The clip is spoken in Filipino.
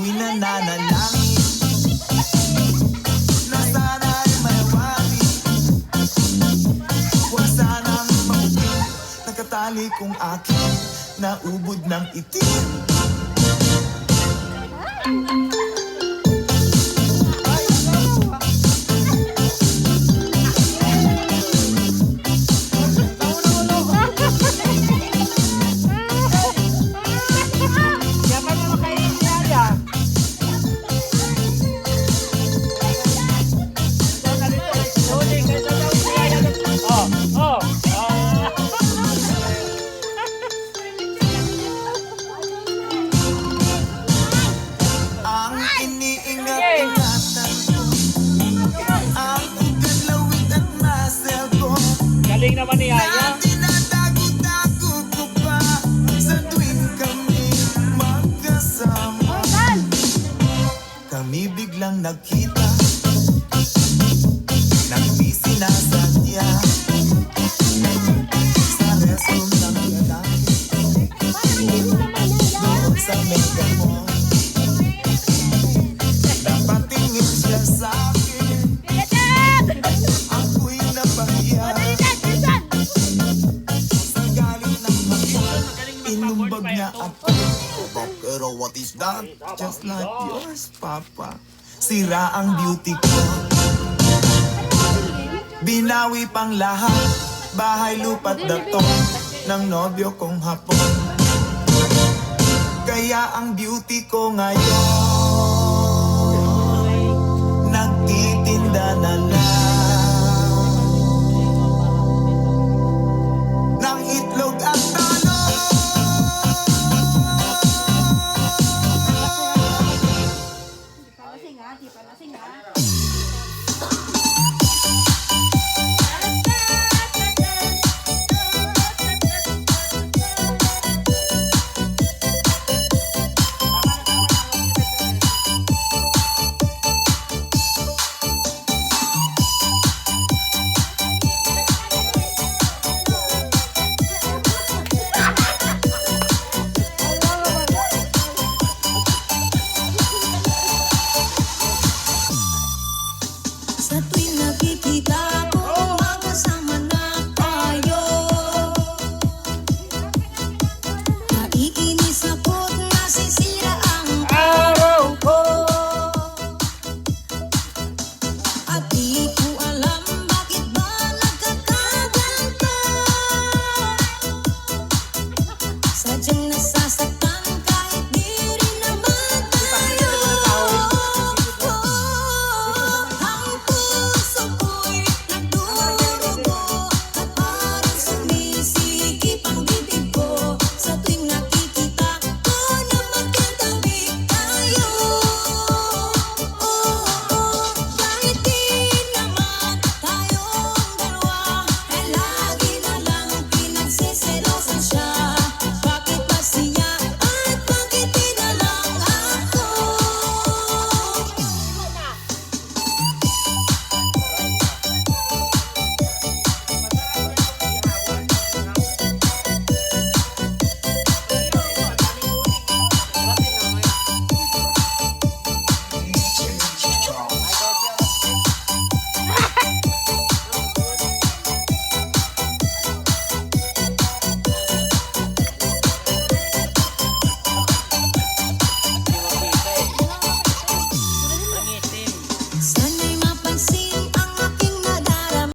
Ako'y nananalangin na sana'y manawari. Huwag sanang maubing nakatali kong akin na ubod ng itim. Galing naman ni Yaya. Tinatago-tago ko pa sa tuwing kami magkasama. Kami biglang nagkita nang di sinasadya sa restroom ng lalaki doon sa Mega Mall. Napatingin siya sa akin, ako'y napahiya. Sa galit ng hapon, inumbag niya ako. Pero what is that? Just like yours, Papa. Sira ang beauty ko. Binawi pang lahat, bahay lupa't datong ng nobyo kong hapon. Kaya ang beauty ko ngayon nagtitinda na lang ng itlog at talong. Sa tuwing nakikita ko, magkasama na tayo. Naiinis ako't nasisira ang araw ko. At di ko alam bakit ba nagkakaganto. Sadyang nasasaktan kahit di rin naman tayo. Ang puso ko'y nagdurugo at parang sumisikip ang bibig ko. Sa tuwing nakikita ko na magkatabi tayo. Kahit di naman tayong dalawa, ay lagi na lang pinagsiselosan siya. Bakit ba siya at bakit di na lang ako? Sa